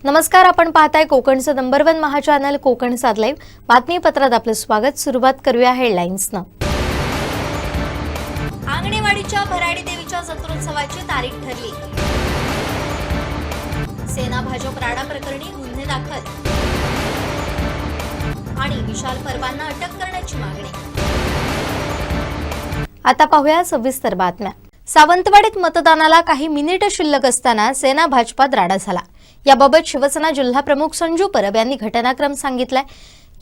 नमस्कार, आपण पाहताय कोकणचं नंबर 1 महा चॅनल कोकण सात लाईव्ह बातमीपत्रात आपलं स्वागत। सुरुवात करूया हेडलाईन्सनं। आंगणेवाडीच्या भराडी देवीच्या जत्रोत्सवाची तारीख ठरली। सेना भाजप राडा प्रकरणी गुन्हे दाखल आणि विशाल परवांना अटक करण्याची मागणी। आता पाहूया सविस्तर बातम्या। सावंतवाडीत मतदानाला काही मिनिटे शिल्लक असताना सेना भाजपात राडा झाला। याबाबत शिवसेना जिल्हा प्रमुख संजू परब यांनी घटनाक्रम सांगितलाय।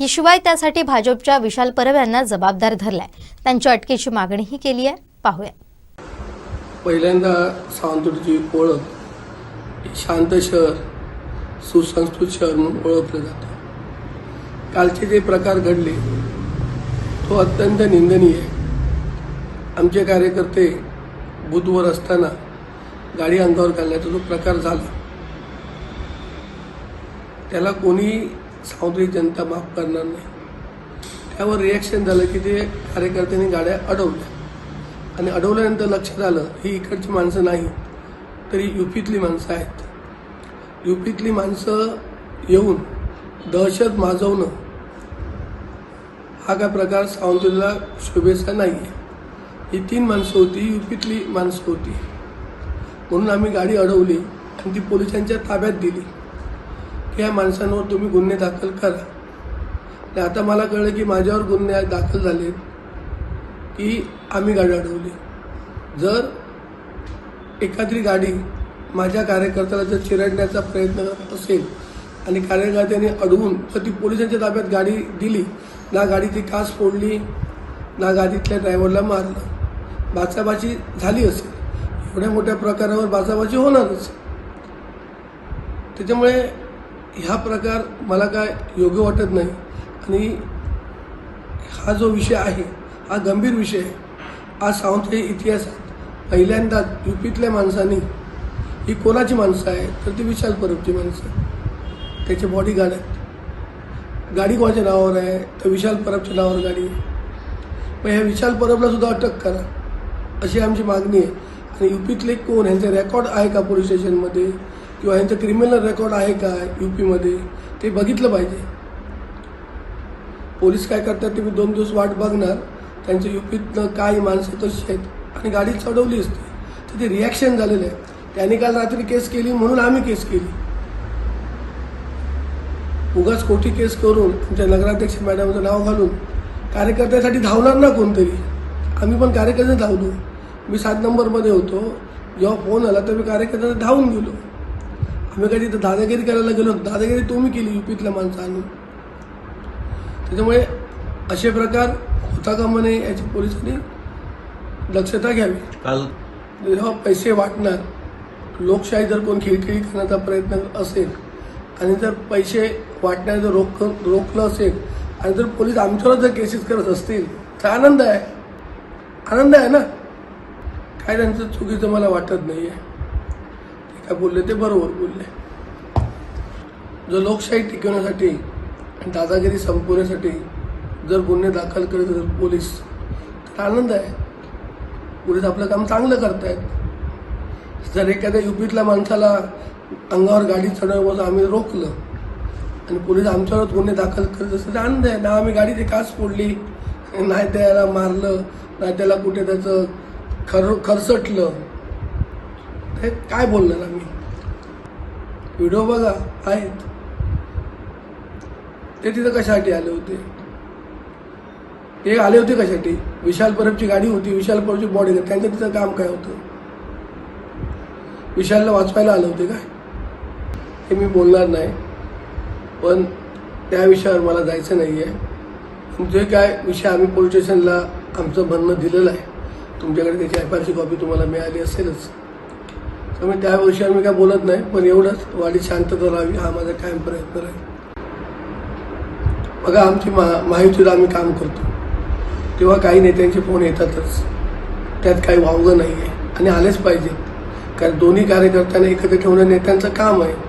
याशिवाय त्यासाठी भाजपच्या विशाल परब यांना जबाबदार धरलाय। त्यांच्या अटकेची मागणीही केली आहे। पाहूया। पहिल्यांदा सावंतवाडीची ओळख शांत शहर, सुसंस्कृत शहर म्हणून ओळखलं जातं। कालचे जे प्रकार घडले तो अत्यंत निंदनीय आहे। आमचे कार्यकर्ते बुथवर असताना गाडी अंगावर घालण्याचा जो प्रकार झाला त्याला कोणी सावंतवाडी जनता माफ करणार नाही। त्यावर रिॲक्शन झालं की ते कार्यकर्त्यांनी गाड्या अडवल्या आणि अडवल्यानंतर लक्षात आलं ही इकडची माणसं नाही तर ही यूपीतली माणसं आहेत। यूपीतली माणसं येऊन दहशत माजवणं हा काय प्रकार सावंतवाडीला शोभेचा नाही आहे। ही 3 माणसं होती, यूपीतली माणसं होती, म्हणून आम्ही गाडी अडवली आणि ती पोलिसांच्या ताब्यात दिली की या माणसांवर तुम्ही गुन्हे दाखल करा। आणि आता मला कळलं की माझ्यावर गुन्हे दाखल झाले की आम्ही गाडी अडवली। जर एखादी गाडी माझ्या कार्यकर्त्याला जर चिरडण्याचा प्रयत्न करत असेल आणि कार्यकर्त्यांनी अडवून तर ती पोलिसांच्या ताब्यात गाडी दिली, ना गाडीची काच फोडली ना गाडीतल्या ड्रायव्हरला मारलं, बाचाबाची झाली असेल, एवढ्या मोठ्या प्रकारावर बाचाबाची होणारच। त्याच्यामुळे हा प्रकार मला काय योग्य वाटत नाही आणि हा जो विषय आहे हा गंभीर विषय आहे। आज सावंतवाडी इतिहासात पहिल्यांदा यूपीतल्या माणसांनी ही कोणाची माणसं आहे तर ती विशाल परबची माणसं, त्याचे बॉडीगार्ड आहेत। गाडी कोणाच्या नावावर आहे तर विशाल परबच्या नावावर गाडी आहे। पण ह्या विशाल परबला सुद्धा अटक करा अशी आमची मागणी आहे। आणि यूपीतले कोण, यांचा रेकॉर्ड आहे का पोलीस स्टेशनमध्ये किंवा यांचं क्रिमिनल रेकॉर्ड आहे का यूपीमध्ये ते बघितलं पाहिजे। पोलीस काय करतात ते मी 2 दिवस वाट बघणार, त्यांच्या यूपीतनं काही माणसं तशी आहेत आणि गाडी चढवली असते तर ते रिॲक्शन झालेलं आहे। त्यांनी काल रात्री केस केली म्हणून आम्ही केस केली। उगाच खोटी केस करून आमच्या नगराध्यक्ष मॅडमचं नाव घालून कार्यकर्त्यासाठी धावणार ना कोणतरी। आम्ही पण कार्यकर्ते धावलो। मी 7 नंबरमध्ये होतो, जेव्हा फोन आला तर मी कार्यकर्त्यांना धावून गेलो। आम्ही कधी तर दादागिरी करायला गेलो, दादागिरी तुम्ही केली यूपीतल्या माणसांनी। त्याच्यामुळे असे प्रकार होता कामा नये याची पोलिसांनी दक्षता घ्यावी। काल जेव्हा पैसे वाटणार, लोकशाही जर कोण खिळखिळी करण्याचा प्रयत्न असेल आणि जर पैसे वाटण्याचं जर रोखलं असेल आणि जर पोलीस आमच्यावर जर केसेस करत असतील तर आनंद आहे, आनंद आहे ना। काय त्यांचं चुकीचं मला वाटत नाही आहे। ते काय बोलले ते बरोबर बोलले। जो लोकशाही टिकवण्यासाठी दादागिरी संपवण्यासाठी जर गुन्हे दाखल करत असेल पोलीस तर आनंद आहे। पोलीस आपलं काम चांगलं करतायत। जर एखाद्या यूपीतल्या माणसाला अंगावर गाडी चढवण्याचं आम्ही रोखलं आणि पोलीस आमच्यावर गुन्हे दाखल करत असेल तर आनंद आहे ना। आम्ही गाडीची काच फोडली नाही, त्याला मारलं नाही, त्याला कुठे त्याचं खरसटलं, हे काय बोलणार आम्ही? व्हिडिओ बघा आहेत। ते तिथं कशासाठी आले होते? ते आले होते कशासाठी? विशाल परबची गाडी होती, विशाल परबची बॉडीगार्ड, त्यांचं तिथं काम काय होतं? विशालला वाचवायला आले होते काय? हे मी बोलणार नाही, पण त्या विषयावर मला जायचं नाही आहे। जे काय विषय आम्ही पोलीस स्टेशनला आमचं म्हणणं दिलेलं आहे, तुमच्याकडे त्याची FIRची कॉपी तुम्हाला मिळाली असेलच, त्यामुळे त्या विषयावर मी काय बोलत नाही। पण एवढंच, वाडीत शांतता राहावी हा माझा कायम प्रयत्न आहे। बघा, आमची महायुतीत आम्ही काम करतो तेव्हा काही नेत्यांचे फोन येतातच, त्यात काही वावगं नाही आहे आणि आलेच पाहिजेत, कारण दोन्ही कार्यकर्त्यांना एकत्र ठेवणं नेत्यांचं काम आहे।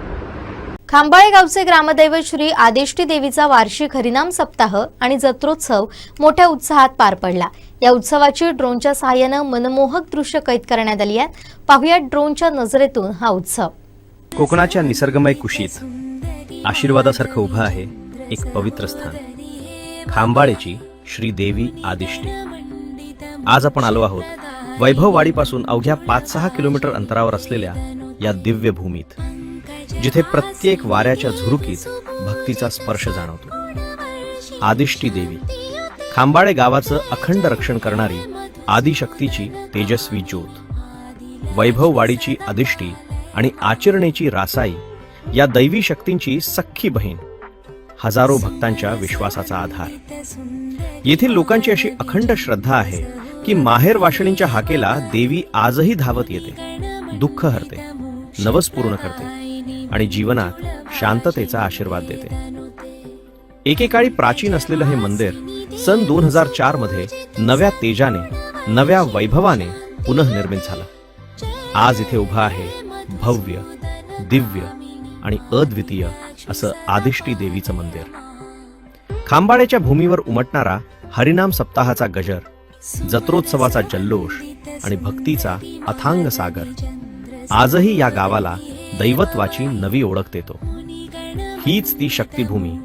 खांबाळे गावचे ग्रामदैवत श्री आदेष्टी देवीचा वार्षिक हरिनाम सप्ताह आणि जत्रोत्सव मोठ्या उत्साहात पार पडला। या उत्सवाची ड्रोनच्या सहाय्याने मनमोहक दृश्य कैद करण्यात आली आहेत। पाहुयात ड्रोनच्या नजरेतून हा उत्सव। कोकणाच्या निसर्गमय कुशीत आशीर्वादासारखं उभं आहे एक पवित्र स्थान, खांबाळेची श्री देवी आदिष्टी. आज आपण आलो आहोत वैभववाडीपासून अवघ्या 5-6 किलोमीटर अंतरावर असलेल्या या दिव्य भूमीत, जिथे प्रत्येक वाऱ्याच्या झुरुकीत भक्तीचा स्पर्श जाणवतो. आदिष्टी देवी, खांबाळे गावाचं अखंड रक्षण करणारी आदिशक्तीची तेजस्वी ज्योत. वैभववाडीची अधिष्टी आणि आचरणेची रासाई या दैवी शक्तींची सख्खी बहीण, हजारो भक्तांच्या विश्वासाचा आधार. येथील लोकांची अशी अखंड श्रद्धा आहे की माहेर वाशिणींच्या हाकेला देवी आजही धावत येते, दुःख हरते, नवस पूर्ण करते आणि जीवनात शांततेचा आशीर्वाद देते. एकेकाळी प्राचीन असलेलं हे मंदिर सन 2004 मध्ये नव्या तेजाने, नव्या वैभवाने पुनर्निर्मित झालं. आज इथे उभं आहे भव्य, दिव्य आणि अद्वितीय असं आदिष्टी देवीचं मंदिर. खांबाळेच्या भूमीवर उमटणारा हरिनाम सप्ताहाचा गजर, जत्रोत्सवाचा जल्लोष आणि भक्तीचा अथांग सागर आजही या गावाला दैवत्वाची नवी ओळख देतो. हीच ती शक्तिभूमी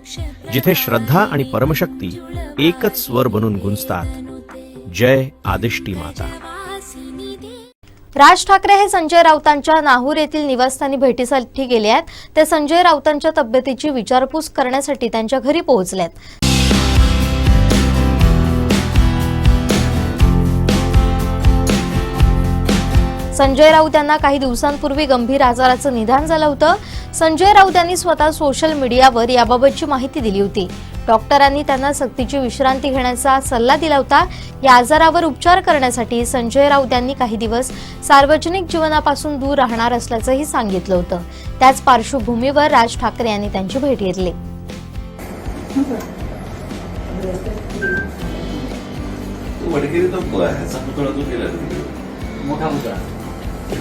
जिथे श्रद्धा आणि परमशक्ती एकच स्वर बनून गुंजतात. जय आदिष्टी माता. राज ठाकरे हे संजय राऊतांच्या नाहूर येथील निवासस्थानी भेटीसाठी गेले आहेत. ते संजय राऊतांच्या तब्येतीची विचारपूस करण्यासाठी त्यांच्या घरी पोहोचलेत. संजय राऊत यांना काही दिवसांपूर्वी गंभीर आजाराचं निदान झालं होतं. संजय राऊत यांनी स्वतः सोशल मीडियावर याबाबतची माहिती दिली होती. डॉक्टरांनी त्यांना सक्तीची विश्रांती घेण्याचा सल्ला दिला होता. या आजारावर उपचार करण्यासाठी संजय राऊत यांनी काही दिवस सार्वजनिक जीवनापासून दूर राहणार असल्याचंही सांगितलं होतं. त्याच पार्श्वभूमीवर राज ठाकरे यांनी त्यांची भेट घेतली.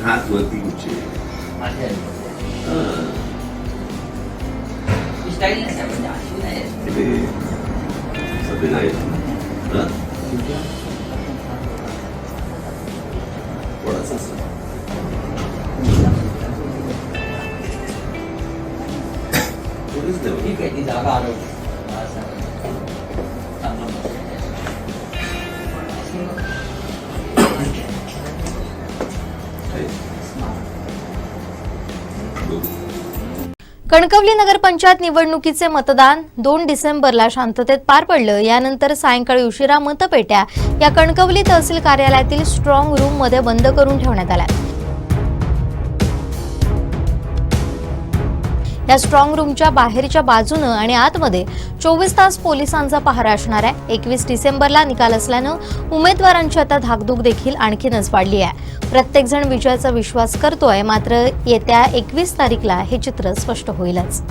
हात वरती उंची स्टाईल नाही म्हणजे अशी नाही सध्या आहे थोडासा ठीक आहे ती जागा आलो कणकवली नगरपंचायत निवडणुकीचे मतदान 2 डिसेंबरला शांततेत पार पडलं. यानंतर सायंकाळी उशिरा मतपेट्या या कणकवली तहसील कार्यालयातील स्ट्रॉंग रूम मध्ये बंद करून ठेवण्यात आल्या. या स्ट्रॉंग रूमच्या बाहेरच्या बाजूनं आणि आतमध्ये 24 तास पोलिसांचा पहारा असणार आहे. 21 डिसेंबरला निकाल असल्यानं उमेदवारांची आता धाकधूक देखील आणखीनच वाढली आहे. प्रत्येक जण विजयाचा विश्वास करतोय, मात्र येत्या 21 तारीखला हे चित्र स्पष्ट होईलच.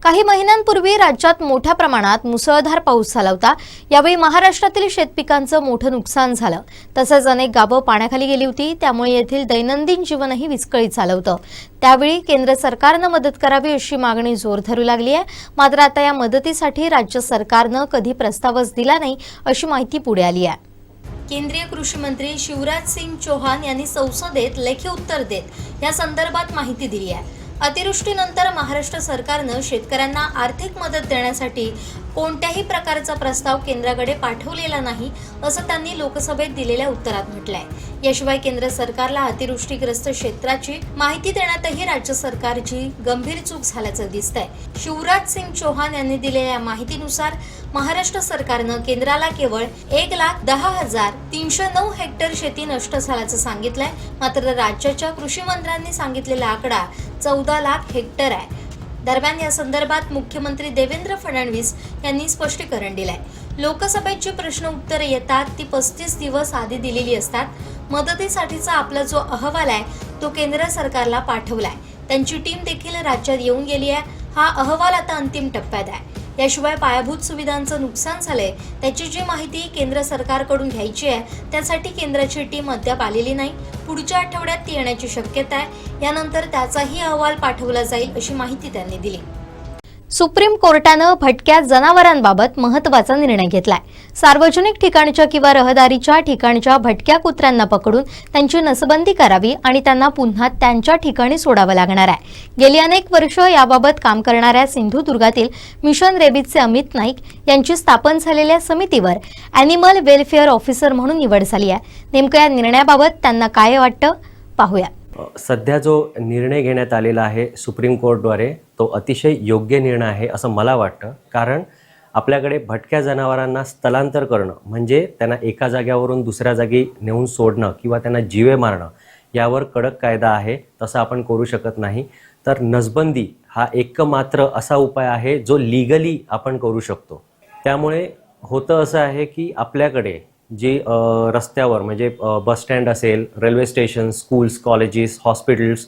काही महिन्यांपूर्वी राज्यात मोठ्या प्रमाणात मुसळधार पाऊस झाला होता. यावेळी महाराष्ट्रातील शेतपिकांचं मोठं नुकसान झालं. तसंच अनेक गावं पाण्याखाली गेली होती. त्यामुळे येथील दैनंदिन जीवनही विस्कळीत झालं होतं. त्यावेळी केंद्र सरकारनं मदत करावी अशी मागणी जोर धरू लागली आहे. मात्र आता या मदतीसाठी राज्य सरकारनं कधी प्रस्तावच दिला नाही अशी माहिती पुढे आली आहे. केंद्रीय कृषी मंत्री शिवराज सिंग चौहान यांनी संसदेत लेखी उत्तर देत या संदर्भात माहिती दिली आहे. अतिवृष्टीनंतर महाराष्ट्र सरकारनं शेतकऱ्यांना आर्थिक मदत देण्यासाठी कोणत्याही प्रकारचा प्रस्ताव केंद्राकडे पाठवलेला नाही असं त्यांनी लोकसभेत दिलेल्या उत्तरात म्हटलंय. याशिवाय केंद्र सरकारला अतिवृष्टीग्रस्त क्षेत्राची माहिती देण्यातही राज्य सरकारची गंभीर चूक झाल्याचं दिसतंय. शिवराज सिंग चौहान यांनी दिलेल्या माहितीनुसार महाराष्ट्र सरकारनं केंद्राला केवळ 1,10,309 हेक्टर शेती नष्ट झाल्याचं सांगितलंय. मात्र राज्याच्या कृषी मंत्र्यांनी सांगितलेला आकडा 14 लाख हेक्टर आहे. दरम्यान या संदर्भात मुख्यमंत्री देवेंद्र फडणवीस यांनी स्पष्टीकरण दिलंय. लोकसभेत जी प्रश्न उत्तरे येतात ती 35 दिवस आधी दिलेली असतात. मदतीसाठीचा आपला जो अहवाल आहे तो केंद्र सरकारला पाठवलाय. त्यांची टीम देखील राज्यात येऊन गेली आहे. हा अहवाल आता अंतिम टप्प्यात आहे. याशिवाय पायाभूत सुविधांचं नुकसान झालंय त्याची जी माहिती केंद्र सरकारकडून घ्यायची आहे त्यासाठी केंद्राची टीम अद्याप आलेली नाही. पुढच्या आठवड्यात ती येण्याची शक्यता आहे. यानंतर त्याचाही अहवाल पाठवला जाईल अशी माहिती त्यांनी दिली. सुप्रीम कोर्टानं भटक्या जनावरांबाबत महत्त्वाचा निर्णय घेतलाय. सार्वजनिक ठिकाणच्या किंवा रहदारीच्या ठिकाणच्या भटक्या कुत्र्यांना पकडून त्यांची नसबंदी करावी आणि त्यांना पुन्हा त्यांच्या ठिकाणी सोडावं लागणार आहे. गेली अनेक वर्ष याबाबत काम करणाऱ्या सिंधुदुर्गातील मिशन रेबीजचे अमित नाईक यांची स्थापन झालेल्या समितीवर अॅनिमल वेलफेअर ऑफिसर म्हणून निवड झाली आहे. नेमकं या निर्णयाबाबत त्यांना काय वाटतं पाहूया. सध्या जो निर्णय घेण्यात आलेला आहे सुप्रीम कोर्टद्वारे तो अतिशय योग्य निर्णय आहे असं मला वाटतं. कारण आपल्याकडे भटक्या जनावरांना स्थलांतर करणं म्हणजे त्यांना एका जाग्यावरून दुसऱ्या जागी नेऊन सोडणं किंवा त्यांना जीवे मारणं यावर कडक कायदा आहे. तसं आपण करू शकत नाही. तर नसबंदी हा एकमात्र असा उपाय आहे जो लीगली आपण करू शकतो. त्यामुळे होतं असं आहे की आपल्याकडे जी रस्त्यावर म्हणजे बस स्टँड असेल, railway station, schools, colleges, hospitals,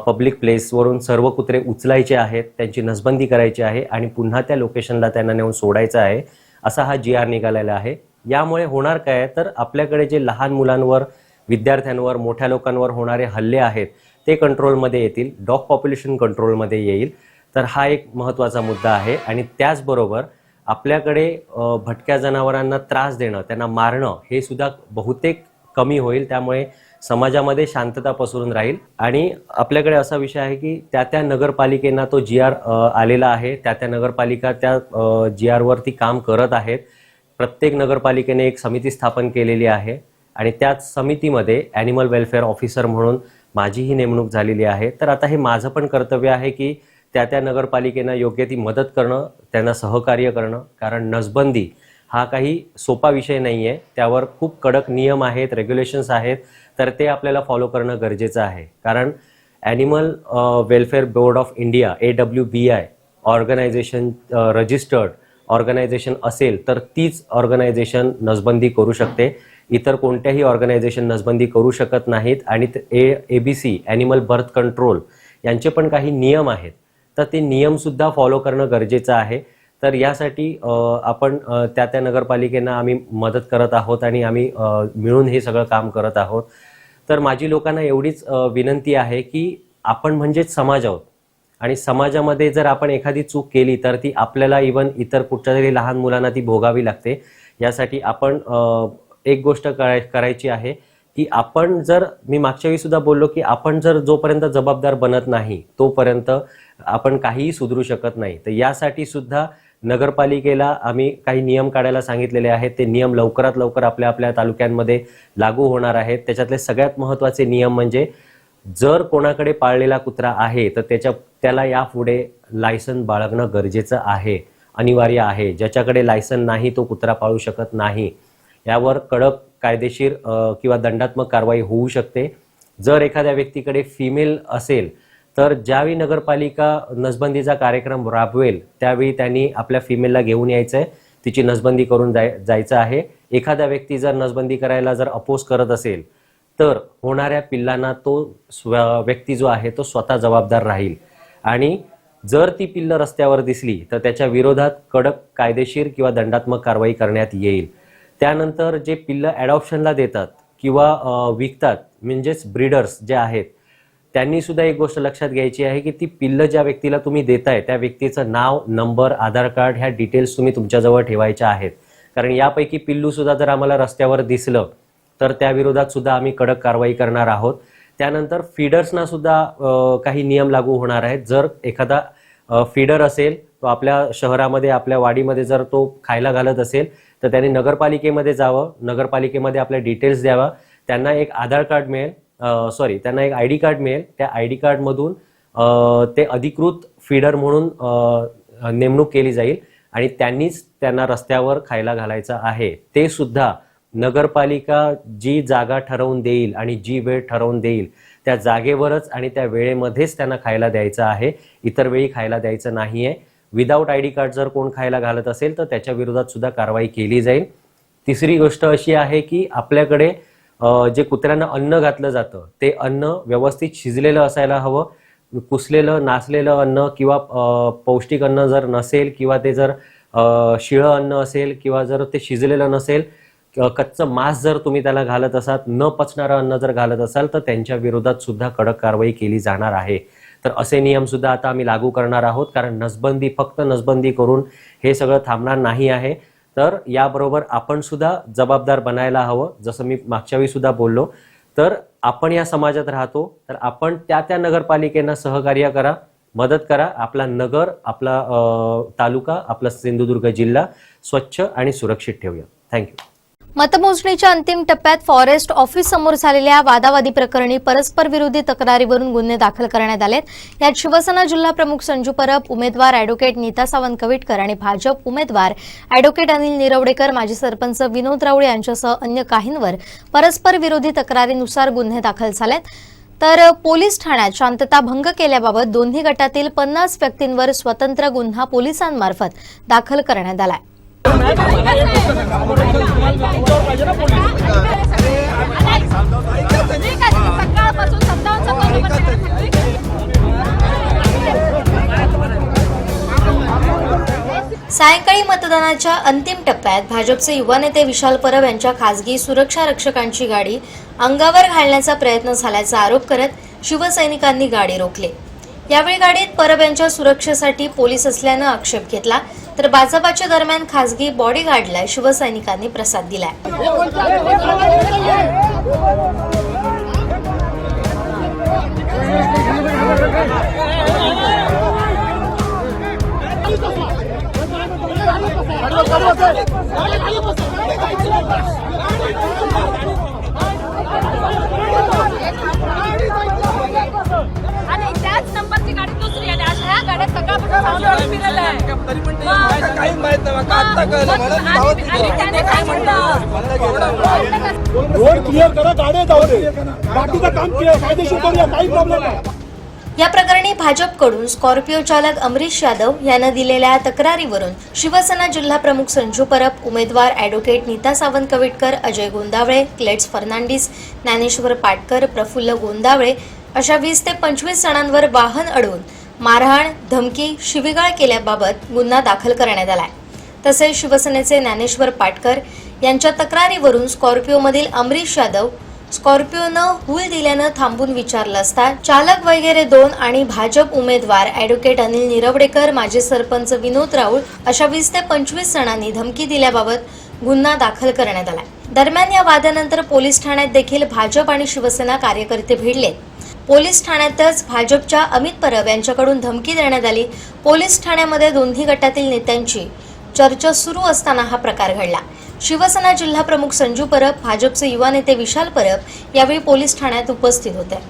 public प्लेसवरून सर्व कुत्रे उचलायचे आहेत, त्यांची नसबंदी करायची आहे आणि पुन्हा त्या लोकेशनला त्यांना नेऊन सोडायचं आहे असा हा GR निघालेला आहे. यामुळे होणार काय तर आपल्याकडे जे लहान मुलांवर, विद्यार्थ्यांवर, मोठ्या लोकांवर होणारे हल्ले आहेत ते कंट्रोलमध्ये येतील, डॉग पॉप्युलेशन कंट्रोलमध्ये येईल. तर हा एक महत्त्वाचा मुद्दा आहे. आणि त्याचबरोबर आपल्याकडे भटक्या जनावरांना त्रास देणं, त्यांना मारणं हे सुद्धा बहुतेक कमी होईल. त्यामुळे समाजामध्ये शांतता पसरून राहील. आणि आपल्याकडे असा विषय आहे की त्या नगरपालिकेना तो GR आलेला आहे. त्या नगरपालिका त्या GRवरती काम करत आहेत. प्रत्येक नगरपालिकेने एक समिती स्थापन केलेली आहे आणि त्याच समितीमध्ये ॲनिमल वेलफेअर ऑफिसर म्हणून माझीही नेमणूक झालेली आहे. तर आता हे माझं पण कर्तव्य आहे की त्या नगरपालिकेनं योग्य ती मदत करणं, त्यांना सहकार्य करणं. कारण नसबंदी हा काही सोपा विषय नाही आहे. त्यावर खूप कडक नियम आहेत, रेग्युलेशन्स आहेत. तर ते आपल्याला फॉलो करणं गरजेचं आहे. कारण animal welfare board of India AWBI organisation registered organisation असेल तर तीच ऑर्गनायझेशन नसबंदी करू शकते. इतर कोणत्याही ऑर्गनायझेशन नसबंदी करू शकत नाहीत. आणि ABC ॲनिमल बर्थ कंट्रोल यांचे पण काही नियम आहेत. तर ते नियमसुद्धा फॉलो करणं गरजेचं आहे. तर यासाठी आपण त्या नगरपालिकेनं आम्ही मदत करत आहोत आणि आम्ही मिळून हे सगळं काम करत आहोत. तर माझी लोकांना एवढीच विनंती आहे की आपण म्हणजेच समाज आहोत आणि समाजामध्ये जर आपण एखादी चूक केली तर ती आपल्याला इवन इतर कुठच्या तरी लहान मुलांना ती भोगावी लागते. यासाठी आपण एक गोष्ट करायची आहे की आपण जर, मी मागच्या वेळी सुद्धा बोललो की आपण जर जोपर्यंत जबाबदार बनत नाही तोपर्यंत आपण काहीही सुधरू शकत नाही. तर यासाठी सुद्धा नगरपालिकेला आम्ही काही नियम काढायला सांगितलेले आहेत. ते नियम लवकरात लवकर आपल्या आपल्या तालुक्यांमध्ये लागू होणार आहेत. त्याच्यातले सगळ्यात महत्त्वाचे नियम म्हणजे जर कोणाकडे पाळलेला कुत्रा आहे तर त्याला यापुढे लायसन बाळगणं गरजेचं आहे, अनिवार्य आहे. ज्याच्याकडे लायसन नाही तो कुत्रा पाळू शकत नाही. यावर कडक कायदेशीर किंवा दंडात्मक कारवाई होऊ शकते. जर एखाद्या व्यक्तीकडे फिमेल असेल तर ज्यावेळी नगरपालिका नसबंदीचा कार्यक्रम राबवेल त्यावेळी त्यांनी आपल्या फिमेलला घेऊन यायचं आहे, तिची नसबंदी करून जायचं आहे. एखादा व्यक्ती जर नसबंदी करायला जर अपोज करत असेल तर होणाऱ्या पिल्लांना तो व्यक्ती जो आहे तो स्वतः जबाबदार राहील. आणि जर ती पिल्लं रस्त्यावर दिसली तर त्याच्या विरोधात कडक कायदेशीर किंवा दंडात्मक कारवाई करण्यात येईल. त्यानंतर जे पिल्लं ॲडॉप्शनला देतात किंवा विकतात म्हणजेच ब्रीडर्स जे आहेत त्यांनी सुद्धा एक गोष्ट लक्षात घ्यायची आहे की ती पिल्लं ज्या व्यक्तीला तुम्ही देताय त्या व्यक्तीचं नाव, नंबर, आधार कार्ड ह्या डिटेल्स तुम्ही तुमच्याजवळ ठेवायच्या आहेत. कारण यापैकी पिल्लू सुद्धा जर आम्हाला रस्त्यावर दिसलं तर त्या विरोधात सुद्धा आम्ही कडक कारवाई करणार आहोत. त्यानंतर फीडर्सना सुद्धा काही नियम लागू होणार आहेत. जर एखादा फीडर असेल तो आपल्या शहरामध्ये, आपल्या वाडीमध्ये जर तो खायला घालत असेल तर त्याने नगरपालिकेमध्ये जावं, नगरपालिकेमध्ये आपल्या डिटेल्स द्यावा. त्यांना एक आधार कार्ड मिळेल, त्यांना एक ID कार्ड मिळेल. त्या ID कार्डमधून ते अधिकृत फीडर म्हणून नेमणूक केली जाईल आणि त्यांनीच त्यांना रस्त्यावर खायला घालायचं आहे. ते सुद्धा नगरपालिका जी जागा ठरवून देईल आणि जी वेळ ठरवून देईल त्या जागेवरच आणि त्या वेळेमध्येच त्यांना खायला द्यायचं आहे. इतर वेळी खायला द्यायचं नाही आहे. विदाऊट ID कार्ड जर कोण खायला घालत असेल तर त्याच्या विरोधात सुद्धा कारवाई केली जाईल. तिसरी गोष्ट अशी आहे की आपल्याकडे जे कुत्र्यांना अन्न घातलं जातं ते अन्न व्यवस्थित शिजलेलं असायला हवं. कुसलेलं, नासलेलं अन्न किंवा पौष्टिक अन्न जर नसेल किंवा ते जर शिळं अन्न असेल किंवा जर ते शिजलेलं नसेल, कच्चं मांस जर तुम्ही त्याला घालत असाल, न पचणारं अन्न जर घालत असाल तर त्यांच्या विरोधात सुद्धा कडक कारवाई केली जाणार आहे. तर असे नियमसुद्धा आता आम्ही लागू करणार आहोत, कारण नसबंदी फक्त नसबंदी करून हे सगळं थांबणार नाही आहे. तर याबरोबर आपण सुद्धा जबाबदार बनायला हवं. जसं मी मागच्या वेळी सुद्धा बोललो, तर आपण या समाजात राहतो, तर आपण त्या नगरपालिकेनं सहकार्य करा, मदत करा. आपला नगर, आपला तालुका, आपला सिंधुदुर्ग जिल्हा स्वच्छ आणि सुरक्षित ठेवूया. थँक्यू. मतमोजणीच्या अंतिम टप्प्यात फॉरेस्ट ऑफिस समोर झालेल्या वादावादी प्रकरणी परस्पर विरोधी तक्रारीवरून गुन्हे दाखल करण्यात आलेत. यात शिवसेना जिल्हा प्रमुख संजू परब, उमेदवार ॲडव्होकेट नीता सावंत कविटकर आणि भाजप उमेदवार ॲडव्होकेट अनिल निरवडेकर, माजी सरपंच विनोद राऊळे यांच्यासह अन्य काहींवर परस्पर विरोधी तक्रारीनुसार गुन्हे दाखल झालेत. तर पोलीस ठाण्यात शांतता भंग केल्याबाबत दोन्ही गटातील 50 व्यक्तींवर स्वतंत्र गुन्हा पोलिसांमार्फत दाखल करण्यात आलाय. सायंकाळी मतदानाच्या अंतिम टप्प्यात भाजपचे युवा नेते विशाल परब यांच्या खासगी सुरक्षा रक्षकांची गाडी अंगावर घालण्याचा प्रयत्न झाल्याचा आरोप करत शिवसैनिकांनी गाडी रोखली. यावेळी गाडीत परब यांच्या सुरक्षेसाठी पोलीस असल्यानं आक्षेप घेतला. तर भाजपाच्या दरम्यान खासगी बॉडीगार्डला शिवसैनिकांनी प्रसाद दिलाय. आणि त्याच नंबरची गाडी दुसरी आली. अशा ह्या गाड्या सकाळपासून सावंतवाडी फिरल्या आहे. काही माहित नाही का आता कळलं मला. आणि त्याने काय म्हटलं, रोड क्लिअर करा, गाड्या जाऊ दे, बाकीचं काम क्लिअर कायदेशीर करूया, काही प्रॉब्लेम नाही. या प्रकरणी भाजपकडून स्कॉर्पिओ चालक अमरीश यादव यानं दिलेल्या तक्रारीवरून शिवसेना जिल्हा प्रमुख संजू परब, उमेदवार ॲडव्होकेट नीता सावंत कविटकर, अजय गोंदावळे, क्लेट्स फर्नांडिस, ज्ञानेश्वर पाटकर, प्रफुल्ल गोंदावळे अशा 20 ते 25 जणांवर वाहन अडवून मारहाण, धमकी, शिवीगाळ केल्याबाबत गुन्हा दाखल करण्यात आलाय. तसेच शिवसेनेचे ज्ञानेश्वर पाटकर यांच्या तक्रारीवरून स्कॉर्पिओमधील अमरीश यादव स्कॉर्पिओनं हूल दिल्यानं थांबून विचारलं असता चालक वगैरे 2 आणि भाजप उमेदवार ॲडव्होकेट अनिल निरवडेकर, माजी सरपंच विनोद राऊळ अशा 20 ते 25 जणांनी धमकी दिल्याबाबत गुन्हा दाखल करण्यात आला. दरम्यान या वादानंतर पोलीस ठाण्यात देखील भाजप आणि शिवसेना कार्यकर्ते भिडले. पोलीस ठाण्यातच भाजपच्या अमित परब यांच्याकडून धमकी देण्यात आली. पोलीस ठाण्यामध्ये दोन्ही गटातील नेत्यांची चर्चा सुरू असताना हा प्रकार घडला. शिवसेना जिल्हा प्रमुख संजू परब, भाजपचे युवा नेते विशाल परब यावेळी पोलीस ठाण्यात उपस्थित होते.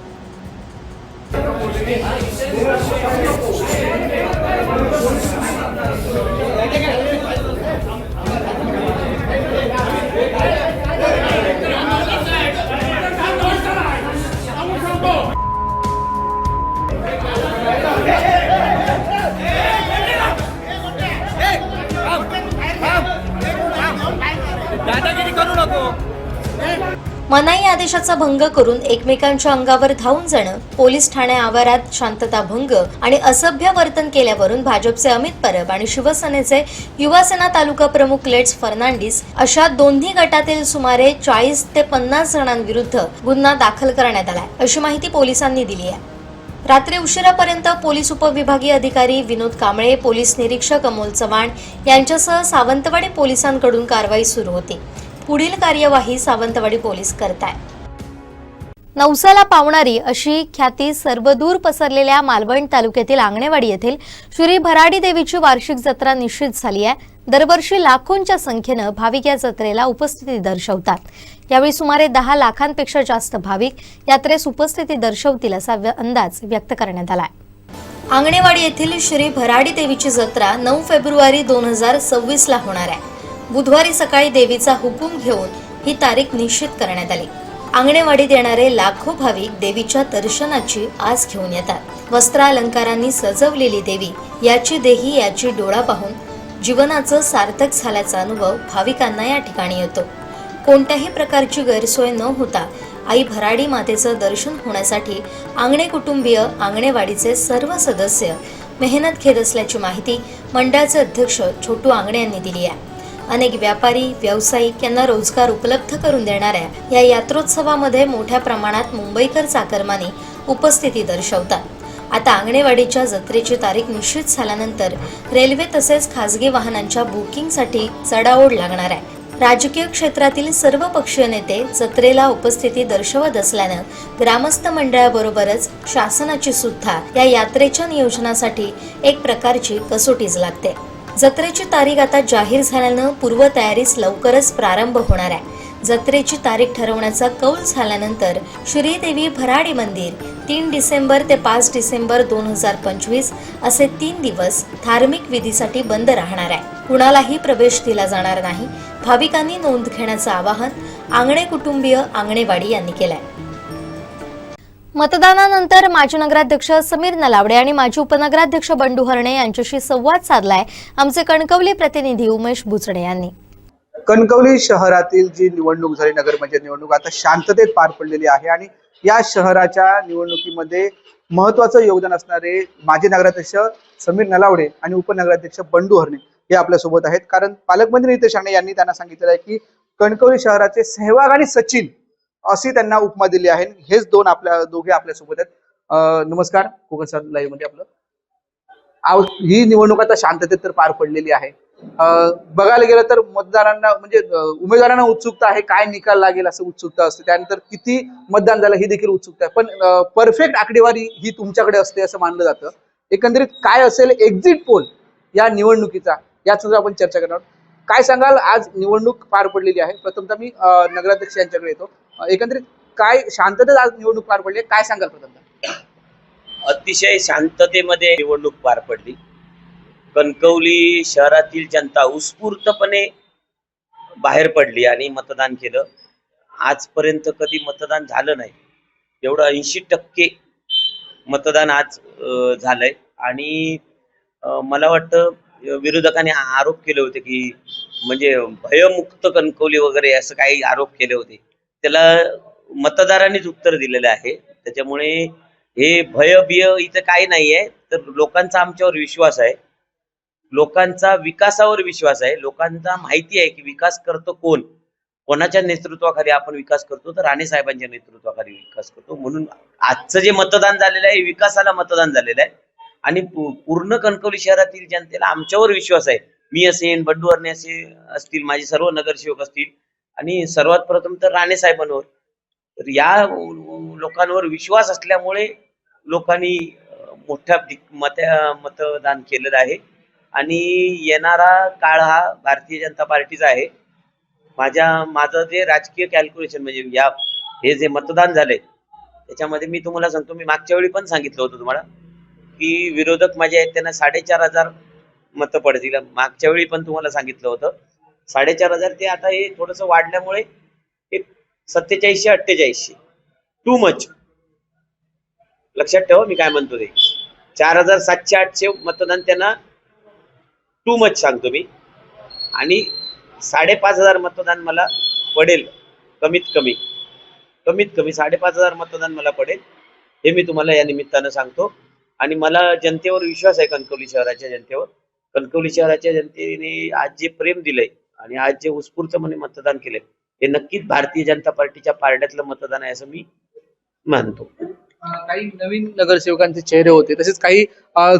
मनाई आदेशाचा भंग करून एकमेकांच्या अंगावर धावून जाणं, पोलीस ठाणे आवारात शांतता भंग आणि असभ्य वर्तन केल्यावरून भाजपचे अमित परब आणि शिवसेनेचे युवासेना तालुका प्रमुख क्लेट्स फर्नांडिस अशा दोन्ही गटातील सुमारे 40 ते 50 जणांविरुद्ध गुन्हा दाखल करण्यात आलाय, अशी माहिती पोलिसांनी दिली आहे. रात्री उशिरापर्यंत पोलीस उपविभागीय अधिकारी विनोद कांबळे, पोलीस निरीक्षक अमोल चव्हाण यांच्यासह सावंतवाडी पोलिसांकडून कारवाई सुरू होती. पुढील कार्यवाही सावंतवाडी पोलीस करताय. नवसाला पावणारी अशी ख्याती सर्वदूर पसरलेल्या मालवण तालुक्यातील आंगणेवाडी येथील श्री भराडी देवीची वार्षिक जत्रा निश्चित झाली आहे. दरवर्षी लाखोंच्या संख्येनं भाविक या जत्रेला उपस्थिती दर्शवतात. यावेळी सुमारे 10 लाखांपेक्षा जास्त भाविक यात्रेस उपस्थिती दर्शवतील असा अंदाज व्यक्त करण्यात आला. आंगणेवाडी येथील श्री भराडी देवीची जत्रा 9 फेब्रुवारी 2026 ला होणार आहे. बुधवारी सकाळी देवीचा हुकूम घेऊन ही तारीख निश्चित करण्यात आली. आंगणेवाडीत येणारे लाखो भाविक देवीच्या दर्शनाची आस घेऊन येतात. वस्त्रालंकारांनी सजवलेली देवी याची देही याची डोळा पाहून जीवनाचं सार्थक झाल्याचा अनुभव भाविकांना या ठिकाणी येतो. कोणत्याही प्रकारची गैरसोय न होता आई भराडी मातेचं दर्शन होण्यासाठी आंगणे कुटुंबीय आंगणेवाडीचे सर्व सदस्य मेहनत घेत असल्याची माहिती मंडळाचे अध्यक्ष छोटू आंगणे यांनी दिली आहे. अनेक व्यापारी, व्यावसायिक यांना रोजगार उपलब्ध करून देणाऱ्या या यात्रोत्सवामध्ये मोठ्या प्रमाणात मुंबईकर चाकरमानी उपस्थिती दर्शवतात. आता आंगणेवाडीच्या जत्रेची तारीख निश्चित झाल्यानंतर रेल्वे तसेच खासगी वाहनांच्या बुकिंगसाठी चढाओढ लागणार आहे. राजकीय क्षेत्रातील सर्व पक्षीय नेते जत्रेला उपस्थिती दर्शवत असल्यानं ग्रामस्थ मंडळाबरोबरच शासनाची सुद्धा या यात्रेच्या नियोजनासाठी एक प्रकारची कसोटीच लागते. जत्रेची तारीख आता जाहीर झाल्यानं पूर्वतयारीस लवकरच प्रारंभ होणार आहे. जत्रेची तारीख ठरवण्याचा कौल झाल्यानंतर श्रीदेवी भराडी मंदिर 3 डिसेंबर ते 5 डिसेंबर 2025 असे 3 दिवस धार्मिक विधीसाठी बंद राहणार आहे. कुणालाही प्रवेश दिला जाणार नाही. भाविकांनी नोंद घेण्याचं आवाहन आंगणे कुटुंबीय आंगणेवाडी यांनी केलंय. मतदानानंतर माजी नगराध्यक्ष समीर नलावडे आणि माजी उपनगराध्यक्ष बंडू हरणे यांच्याशी संवाद साधलाय आमचे कणकवली प्रतिनिधी उमेश बुचडे यांनी. कणकवली शहरातील जी निवडणूक झाली, नगरपंचायत निवडणूक, आता शांततेत पार पडलेली आहे आणि या शहराच्या निवडणुकीमध्ये महत्वाचं योगदान असणारे माजी नगराध्यक्ष समीर नलावडे आणि उपनगराध्यक्ष बंडू हरणे हे आपल्यासोबत आहेत. कारण पालकमंत्री नितेश राणे यांनी त्यांना सांगितलेलं आहे की कणकवली शहराचे सहवाग आणि सचिन अशी त्यांना उपमा दिली आहे. हेच दोघे आपल्यासोबत आहेत. नमस्कार, कोकण सात लाईव्ह मध्ये आपलं. ही निवडणूक आता शांततेत तर पार पडलेली आहे. बघायला गेलं तर मतदारांना म्हणजे उमेदवारांना उत्सुकता आहे, काय निकाल लागेल असं उत्सुकता असते. त्यानंतर किती मतदान झालं ही देखील उत्सुकता आहे. पण परफेक्ट आकडेवारी ही तुमच्याकडे असते असं मानलं जातं. एकंदरीत काय असेल एक्झिट पोल या निवडणुकीचा, याच आपण चर्चा करणार आहोत. काय सांगाल, आज निवडणूक पार पडलेली आहे. प्रथमतः मी नगराध्यक्ष यांच्याकडे येतो. एकंदरीत काय शांततेत आज निवडणूक पार पडली, काय सांगाल प्रथमतः? अतिशय शांततेमध्ये निवडणूक पार पडली. कणकवली शहरातील जनता उत्स्फूर्तपणे बाहेर पडली आणि मतदान केलं. आजपर्यंत कधी मतदान झालं नाही एवढं 80% मतदान आज झालंय. आणि मला वाटतं विरोधकांनी आरोप केले होते की म्हणजे भयमुक्त कणकवली वगैरे असं काही आरोप केले होते, त्याला मतदारांनीच उत्तर दिलेलं आहे. त्याच्यामुळे हे भय बिय इथं काही नाहीये. तर लोकांचा आमच्यावर विश्वास आहे, लोकांचा विकासावर विश्वास आहे. लोकांना माहिती आहे की विकास करतो कोण, कोणाच्या नेतृत्वाखाली आपण विकास करतो, तर राणे साहेबांच्या नेतृत्वाखाली विकास करतो. म्हणून आजचं जे मतदान झालेलं आहे विकासाला मतदान झालेलं आहे. आणि पूर्ण कणकवली शहरातील जनतेला आमच्यावर विश्वास आहे. मी असेन, बंडू हरणे असे असतील, माझे सर्व नगरसेवक असतील, आणि सर्वात प्रथम तर राणे साहेबांवर. तर या लोकांवर विश्वास असल्यामुळे लोकांनी मोठ्या मतदान केलेलं आहे. आणि येणारा काळ हा भारतीय जनता पार्टीचा आहे. माझं जे राजकीय कॅल्क्युलेशन म्हणजे हे जे मतदान झालंय त्याच्यामध्ये मी तुम्हाला सांगतो, मी मागच्या वेळी पण सांगितलं होतं तुम्हाला की विरोधक माझे आहेत त्यांना 4,500 मतं पडतील. मागच्या वेळी पण तुम्हाला सांगितलं होतं 4,500. ते आता हे थोडस वाढल्यामुळे 8700-4800 टू मच. लक्षात ठेवा मी काय म्हणतो ते. 4,700-800 मतदान त्यांना टू मच सांगतो मी. आणि 5,500 मतदान मला पडेल, कमीत कमी 5,500 मतदान मला पडेल, हे मी तुम्हाला या निमित्तानं सांगतो. आणि मला जनतेवर विश्वास आहे, कणकवली शहराच्या जनतेवर. कणकवली शहराच्या जनतेने आज जे प्रेम दिलंय आणि आज जे उत्स्फूर्तपणे मतदान केलंय हे नक्कीच भारतीय जनता पार्टीच्या पारड्यातलं मतदान आहे असं मी मानतो. काही नवीन नगरसेवकांचे चेहरे होते, तसेच काही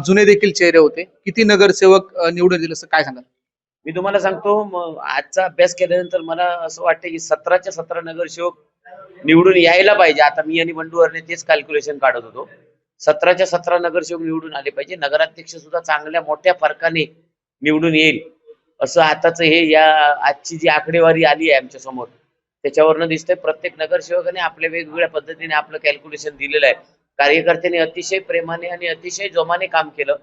जुने देखील चेहरे होते. किती नगरसेवक निवडून दिले असं काय सांगाल? मी तुम्हाला सांगतो, आजचा अभ्यास केल्यानंतर मला असं वाटतं की 17च्या 17 नगरसेवक निवडून यायला पाहिजे. आता मी आणि बंडू हरणे तेच कॅल्क्युलेशन काढत होतो. 17च्या 17 नगरसेवक निवडून आले पाहिजे. नगराध्यक्ष सुद्धा चांगल्या मोठ्या फरकाने निवडून येईल असं आताच हे आजची जी आकडेवारी आली आहे आमच्या समोर त्याच्यावरनं दिसतंय. प्रत्येक नगरसेवकाने आपल्या वेगवेगळ्या पद्धतीने आपलं कॅल्क्युलेशन दिलेलं आहे. कार्यकर्त्यांनी अतिशय प्रेमाने आणि अतिशय जोमाने काम केलं.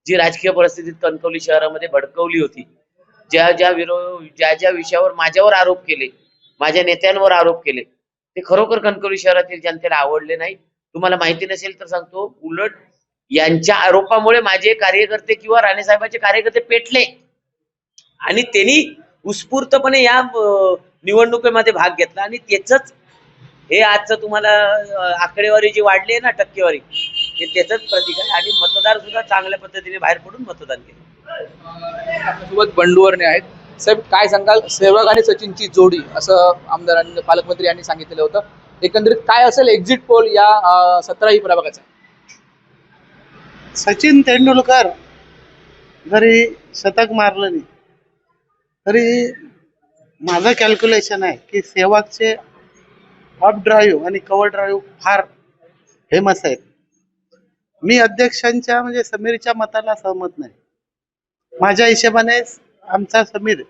जी राजकीय परिस्थिती कणकवली शहरामध्ये भडकवली होती, ज्या ज्या विषयावर माझ्यावर आरोप केले, माझ्या नेत्यांवर आरोप केले, ते खरोखर कणकवली शहरातील जनतेला आवडले नाही. तुम्हाला माहिती नसेल तर सांगतो, उलट यांच्या आरोपामुळे माझे कार्यकर्ते किंवा राणे साहेबांचे कार्यकर्ते पेटले आणि त्यांनी उत्स्फूर्तपणे या निवडणुकीमध्ये भाग घेतला. आणि त्याच हे आजचं तुम्हाला आकडेवारी जी वाढली आहे ना, टक्केवारी, हे त्याच प्रतीक आहे. आणि मतदार सुद्धा चांगल्या पद्धतीने बाहेर पडून मतदान केलं. सोबत बंडू हरणे आहेत. साहेब, काय सांगाल, सहवाग आणि सचिनची जोडी असं आमदारांनी, पालकमंत्री यांनी सांगितलेलं होतं. एकंदरीत काय असेल एक्झिट पोल या 17ही प्रभागाचा? सचिन तेंडुलकर जरी शतक मारलं नाही तरी माझं कॅल्क्युलेशन आहे की सेहवागचे अप ड्राईव्ह आणि कव्हर ड्राईव्ह फार फेमस आहेत. मी अध्यक्षांच्या म्हणजे समीरच्या मताला सहमत नाही. माझ्या हिशोबाने आमचा समीर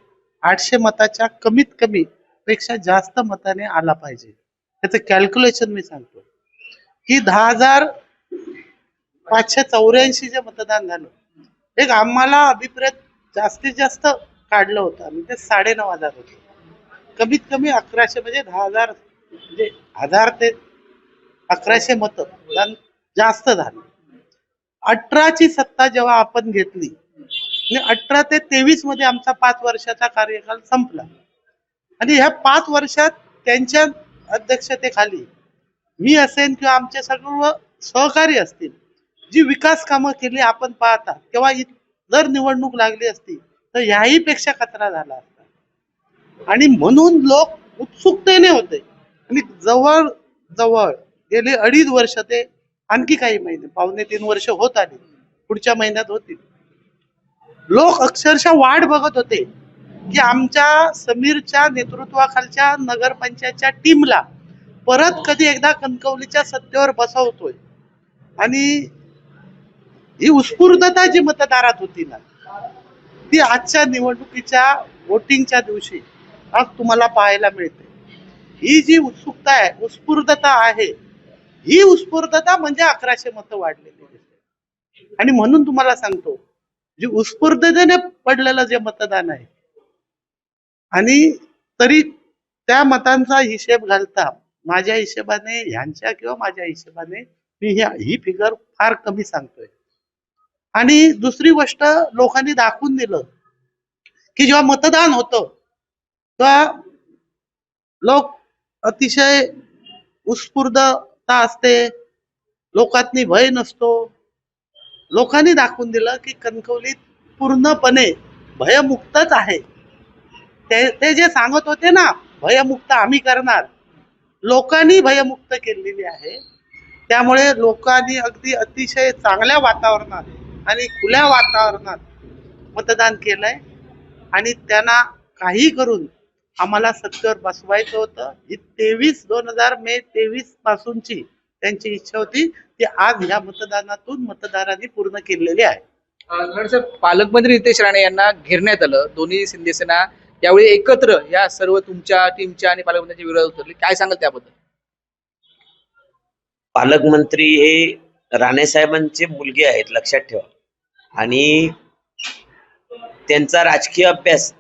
800 मताच्या कमीत कमी पेक्षा जास्त मताने आला पाहिजे. त्याचं कॅल्क्युलेशन मी सांगतो की 10,584 जे मतदान झालं, एक आम्हाला अभिप्रेत जास्तीत जास्त काढलं होतं आम्ही, ते 9,500 होते. कमीत कमी 1100 म्हणजे 10,000 म्हणजे 1000 ते 1100 मतदान जास्त झालं. 18ची सत्ता जेव्हा आपण घेतली आणि 18 ते 23 मध्ये आमचा 5 वर्षाचा कार्यकाल संपला आणि ह्या 5 वर्षात त्यांच्या अध्यक्षतेखाली मी असेन किंवा आमचे सर्व सहकारी असतील जी विकास कामं केली आपण पाहता, तेव्हा जर निवडणूक लागली असती तर याही पेक्षा कचरा झाला असता. आणि म्हणून लोक उत्सुकतेने होते आणि जवळ जवळ गेले 2.5 वर्ष ते आणखी काही महिने 2.5-3 वर्ष होत आली, पुढच्या महिन्यात होतील. लोक अक्षरशः वाट बघत होते की आमच्या समीरच्या नेतृत्वाखालच्या नगरपंचायतच्या टीमला परत कधी एकदा कणकवलीच्या सत्तेवर बसवतोय. आणि ही उत्स्फूर्तता जी मतदारात होती ना, ती आजच्या निवडणुकीच्या वोटिंगच्या दिवशी आज तुम्हाला पाहायला मिळते. ही जी उत्सुकता आहे, उत्स्फूर्तता आहे, ही उत्स्फूर्तता म्हणजे 1100 मतं वाढलेली दिसते. आणि म्हणून तुम्हाला सांगतो, जी उत्स्फूर्ततेने पडलेलं जे मतदान आहे आणि तरी त्या मतांचा हिशेब घालता माझ्या हिशोबाने, ह्यांच्या किंवा माझ्या हिशोबाने मी ही फिगर फार कमी सांगतोय. आणि दुसरी गोष्ट, लोकांनी दाखवून दिलं की जेव्हा मतदान होतं तेव्हा लोक अतिशय उत्स्फूर्तता असते, लोकांनी भय नसतो. लोकांनी दाखवून दिलं की कणकवलीत पूर्णपणे भयमुक्तच आहे. ते जे सांगत होते ना भयमुक्त आम्ही करणार, लोकांनी भयमुक्त केलेली आहे. त्यामुळे लोकांनी अगदी अतिशय चांगल्या वातावरणात आणि खुल्या वातावरणात मतदान केलंय आणि त्यांना काही करून आम्हाला सत्तेवर बसवायचं होतं. ही 2023 पासूनची त्यांची इच्छा होती ती आज ह्या मतदानातून मतदारांनी पूर्ण केलेली आहे. पालकमंत्री नितेश राणे यांना घेरण्यात आलं. दोन्ही शिंदे सेना यावेळी एकत्र या सर्व तुमच्या टीमच्या आणि पालकमंत्र्यांच्या विरोधात उतरली. काय सांगाल त्याबद्दल? पालकमंत्री हे राणे साहेबांचे मुलगे आहेत, लक्षात ठेवा. आणि त्यांचा राजकीय अभ्यास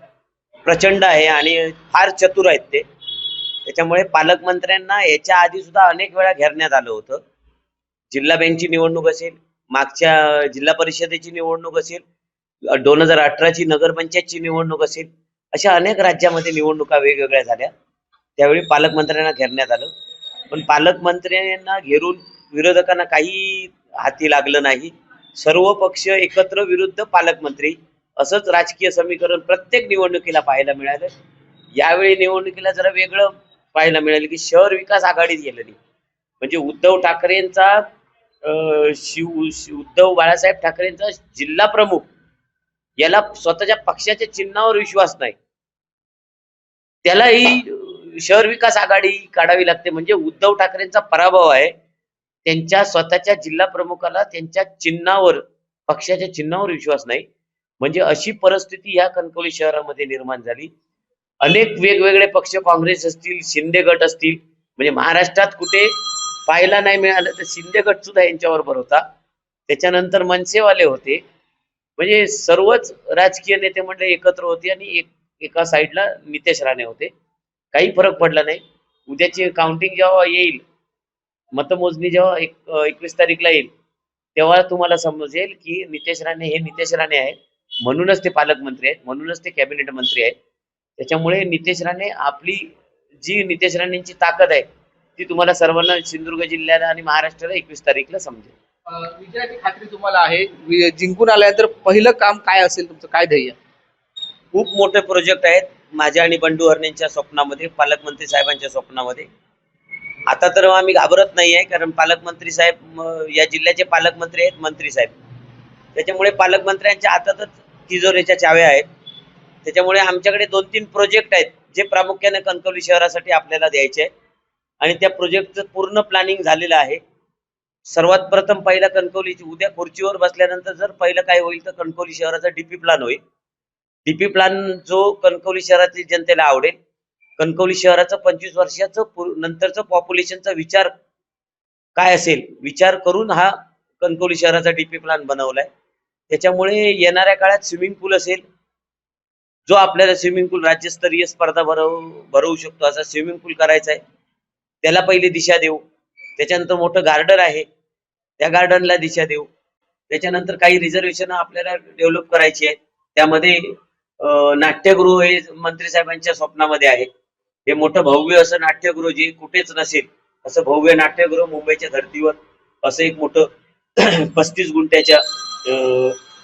प्रचंड आहे आणि फार चतुर आहेत ते. त्याच्यामुळे पालकमंत्र्यांना याच्या आधी सुद्धा अनेक वेळा घेरण्यात आलं होतं. जिल्हा बँकची निवडणूक असेल, मागच्या जिल्हा परिषदेची निवडणूक असेल, 2018ची नगरपंचायतची निवडणूक असेल, अशा अनेक राज्यामध्ये निवडणुका वेगवेगळ्या झाल्या. त्यावेळी पालकमंत्र्यांना घेरण्यात आलं. पण पालकमंत्र्यांना घेरून विरोधकांना काही हाती लागलं नाही. सर्व पक्ष एकत्र विरुद्ध पालकमंत्री असंच राजकीय समीकरण प्रत्येक निवडणुकीला पाहायला मिळालं. यावेळी निवडणुकीला जरा वेगळं पाहायला मिळालं की शहर विकास आघाडीत गेलं नाही. म्हणजे उद्धव ठाकरेंचा उद्धव बाळासाहेब ठाकरेंचा जिल्हा प्रमुख याला स्वतःच्या पक्षाच्या चिन्हावर विश्वास नाही, त्यालाही शहर विकास आघाडी काढावी लागते. म्हणजे उद्धव ठाकरेंचा पराभव आहे, त्यांच्या स्वतःच्या जिल्हा प्रमुखाला त्यांच्या चिन्हावर, पक्षाच्या चिन्हावर विश्वास नाही. म्हणजे अशी परिस्थिती या कणकवली शहरामध्ये निर्माण झाली. अनेक वेगवेगळे पक्ष, काँग्रेस असतील, शिंदे गट असतील, म्हणजे महाराष्ट्रात कुठे पाहायला नाही मिळालं तर शिंदे गट सुद्धा यांच्याबरोबर होता. त्याच्यानंतर मनसेवाले होते. म्हणजे सर्वच राजकीय नेते मंडळी एकत्र होते आणि एका साईडला नितेश राणे होते. काही फरक पडला नाही. उद्याची काउंटिंग जेव्हा येईल, मतमोजणी जेव्हा 21 तारीखला येईल, तेव्हा तुम्हाला समजेल की नितेश राणे हे नितेश राणे आहेत. म्हणूनच ते पालकमंत्री आहेत, म्हणूनच ते कॅबिनेट मंत्री आहेत. त्याच्यामुळे नितेश राणे, आपली जी नितेश राणेंची ताकद आहे ती तुम्हाला सर्वांना सिंधुदुर्ग जिल्ह्याला आणि महाराष्ट्राला 21 तारीखला समजेल. विजयाची खात्री तुम्हाला आहे? जिंकून आल्यानंतर पहिलं काम काय असेल तुमचं, काय ध्येय? खूप मोठे प्रोजेक्ट आहेत माझ्या आणि बंडू हरणेंच्या स्वप्नामध्ये, पालकमंत्री साहेबांच्या स्वप्नामध्ये. आता तर आम्ही घाबरत नाही आहे, कारण पालकमंत्री साहेब या जिल्ह्याचे पालकमंत्री आहेत, मंत्री साहेब. त्याच्यामुळे पालकमंत्र्यांच्या हातातच तिजोरीच्या चाव्या आहेत. त्याच्यामुळे आमच्याकडे 2-3 प्रोजेक्ट आहेत जे प्रामुख्याने कणकवली शहरासाठी आपल्याला द्यायचे आहेत आणि त्या प्रोजेक्टचं पूर्ण प्लॅनिंग झालेलं आहे. सर्वात प्रथम पहिला कणकवलीची उद्या खुर्चीवर बसल्यानंतर जर पहिलं काय होईल तर कणकवली शहराचा डीपी प्लॅन होईल. डीपी प्लॅन जो कणकवली शहरातील जनतेला आवडेल. कणकवली शहराचं 25 वर्षाचं नंतरचं पॉप्युलेशनचा विचार काय असेल विचार करून हा कणकवली शहराचा डीपी प्लॅन बनवलाय. त्याच्यामुळे येणाऱ्या काळात स्विमिंग पूल असेल, जो आपल्याला स्विमिंग पूल राज्यस्तरीय स्पर्धा भरवू शकतो असा स्विमिंग पूल करायचा आहे, त्याला पहिली दिशा देऊ. त्याच्यानंतर मोठं गार्डन आहे, त्या गार्डनला दिशा देऊ. त्याच्यानंतर काही रिझर्वेशन आपल्याला डेव्हलप करायची आहे. त्यामध्ये नाट्यगृह हे मंत्री साहेबांच्या स्वप्नामध्ये आहे. हे मोठं भव्य असं नाट्यगृह जे कुठेच नसेल असं भव्य नाट्यगृह मुंबईच्या धर्तीवर असं एक मोठं 35 गुंठ्याच्या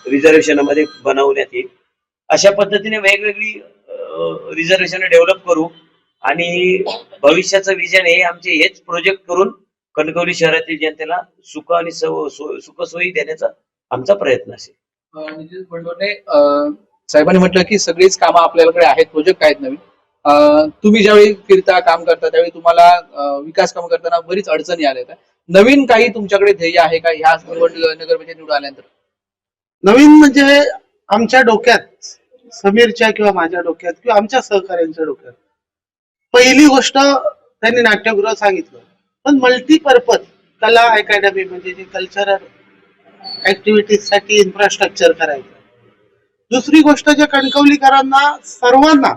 रिझर्वेशन मध्ये बनवण्यात येईल. अशा पद्धतीने वेगवेगळी रिझर्वेशन डेव्हलप करू आणि भविष्याचं विजन हे आमचे हेच प्रोजेक्ट करून कणकवली शहरातील जनतेला सुख आणि सुखसोयी देण्याचा आमचा प्रयत्न असेल. नितीन भंडवरे साहेबांनी म्हटलं की सगळीच कामं आपल्याकडे आहेत, प्रोजेक्ट आहेत नवीन. तुम्ही ज्यावेळी फिरता काम करता त्यावेळी तुम्हाला विकास काम करताना बरीच अडचणी आल्या आहेत. नवीन काही तुमच्याकडे ध्येय आहे का ह्या नगरपंचायत निवडून आल्यानंतर? नवीन म्हणजे आमच्या डोक्यात, समीरच्या किंवा माझ्या डोक्यात किंवा आमच्या सहकाऱ्यांच्या डोक्यात पहिली गोष्ट त्यांनी नाट्यगृह सांगितलं, पण मल्टीपर्पज कला अकॅडमी म्हणजे जे कल्चरल ऍक्टिव्हिटीज साठी इन्फ्रास्ट्रक्चर करायचं. दुसरी गोष्ट जे कणकवलीकरांना सर्वांना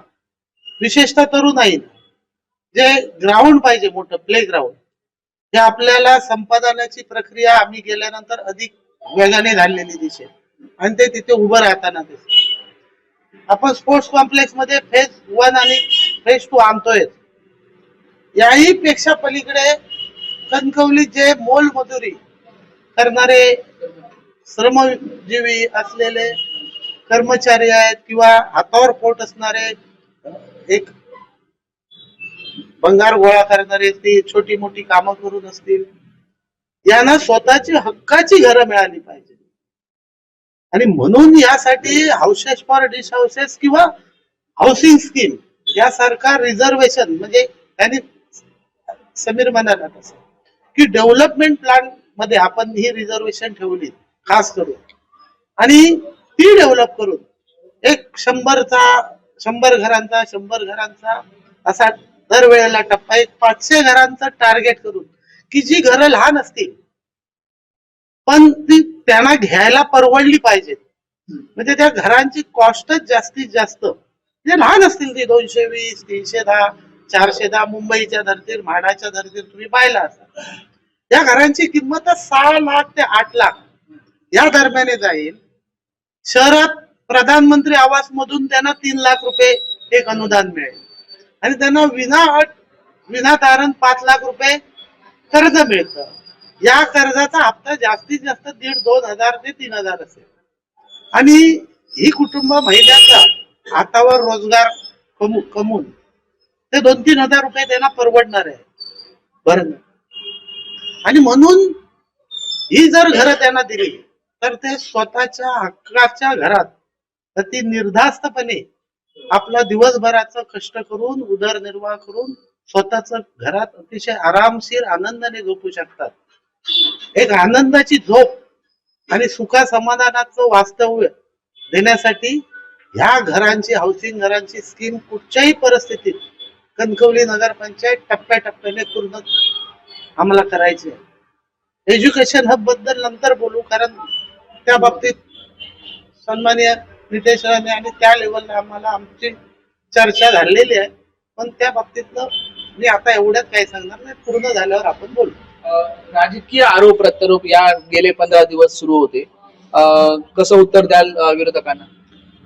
विशेषतः तरुणाईना जे ग्राउंड पाहिजे, मोठं प्ले ग्राउंड, हे आपल्याला संपादनाची प्रक्रिया आम्ही गेल्यानंतर अधिक वेगाने झालेली दिसेल आणि ते तिथे उभं राहताना दिसेल. आपण स्पोर्ट्स कॉम्प्लेक्स मध्ये फेज 1 आणि फेज 2 आणतोय. याही पेक्षा पलीकडे कणकवली जे मोलमजुरी करणारे श्रमजीवी असलेले कर्मचारी आहेत किंवा हातावर पोट असणारे एक भंगार गोळा करणारे ती छोटी मोठी कामं करून असतील, यांना स्वतःची हक्काची घरं मिळाली पाहिजे. आणि म्हणून यासाठी हाऊसेस फॉर डिश हाऊसेस किंवा हाऊसिंग स्कीम यासारखा रिझर्वेशन म्हणजे त्यांनी समीर म्हणाला तसं की डेव्हलपमेंट प्लॅन मध्ये आपण ही रिझर्वेशन ठेवली खास करून आणि ती डेव्हलप करून एक 100 घरांचा असा दरवेळेला टप्पा, एक 500 घरांचं टार्गेट करून की जी घरं लहान असतील पण ती त्यांना घ्यायला परवडली पाहिजे. म्हणजे त्या घरांची कॉस्टच जास्तीत जास्त म्हणजे लहान असतील ती 220, 310, 410 मुंबईच्या धर्तीवर म्हाडाच्या धर्तीवर तुम्ही पाहिला असाल. या घरांची किंमत 6 लाख ते 8 लाख या दरम्याने जाईल. शहरात प्रधानमंत्री आवास मधून त्यांना 3 लाख रुपये एक अनुदान मिळेल आणि त्यांना विना तारण 5 लाख रुपये कर्ज मिळतं. या कर्जाचा हप्ता जास्तीत जास्त 1,500-2,000 ते 3,000 असेल आणि ही कुटुंब महिन्याचा हातावर रोजगार कमवून ते 2-3 हजार रुपये त्यांना परवडणार आहे भरणं. आणि म्हणून ही जर घरं त्यांना दिली तर ते स्वतःच्या हक्काच्या घरात अति निर्धास्तपणे आपला दिवसभराचं कष्ट करून उदरनिर्वाह करून स्वतःच घरात अतिशय आरामशीर आनंदाने झोपू शकतात. एक आनंदाची झोप आणि सुखा समाधानाचं वास्तव्य देण्यासाठी ह्या घरांची, हाऊसिंग घरांची स्कीम कुठच्याही परिस्थितीत कणकवली नगरपंचायत टप्प्याटप्प्याने पूर्ण आम्हाला करायची आहे. एज्युकेशन हब बद्दल नंतर बोलू, कारण त्या बाबतीत सन्माननीय नितेश राणे आणि त्या लेवलला आम्हाला आमची चर्चा झालेली आहे, पण त्या बाबतीतलं मी आता एवढ्यात काही सांगणार नाही, पूर्ण झाल्यावर आपण बोलू. राजकीय आरोप प्रत्यारोप या गेले 15 दिवस सुरू होते, कसं उत्तर द्याल विरोधकांना?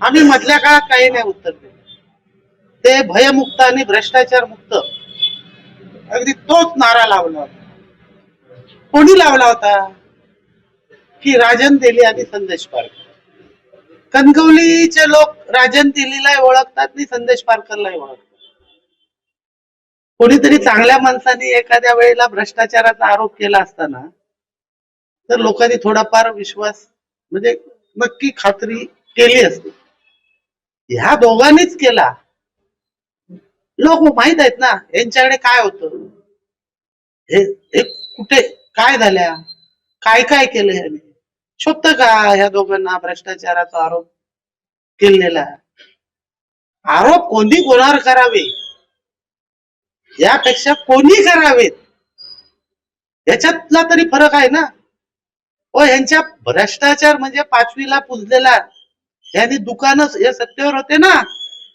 आम्ही मधल्या काळात काही नाही उत्तर दिलं. ते भयमुक्त आणि भ्रष्टाचार मुक्त अगदी तोच नारा लावला होता. कोणी लावला होता की राजन तेली आणि संदेश पारकर. कणकवलीचे लोक राजन तेलीला ओळखतात आणि संदेश पारकरला ओळखतात. कोणीतरी चांगल्या माणसाने एखाद्या वेळेला भ्रष्टाचाराचा आरोप केला असताना तर लोकांनी थोडाफार विश्वास म्हणजे नक्की खात्री केली असती. ह्या दोघांनीच केला. लोक माहित आहेत ना यांच्याकडे काय होतं, हे कुठे काय झाल्या, काय काय केलं ह्याने. शोधतं का ह्या दोघांना भ्रष्टाचाराचा आरोप केलेला? आरोप कोणी कोणावर करावे यापेक्षा कोणी करावेत याच्यातला तरी फरक आहे ना. यांच्या भ्रष्टाचार म्हणजे 5वीला पुजलेला. यांनी दुकानं, हे सत्तेवर होते ना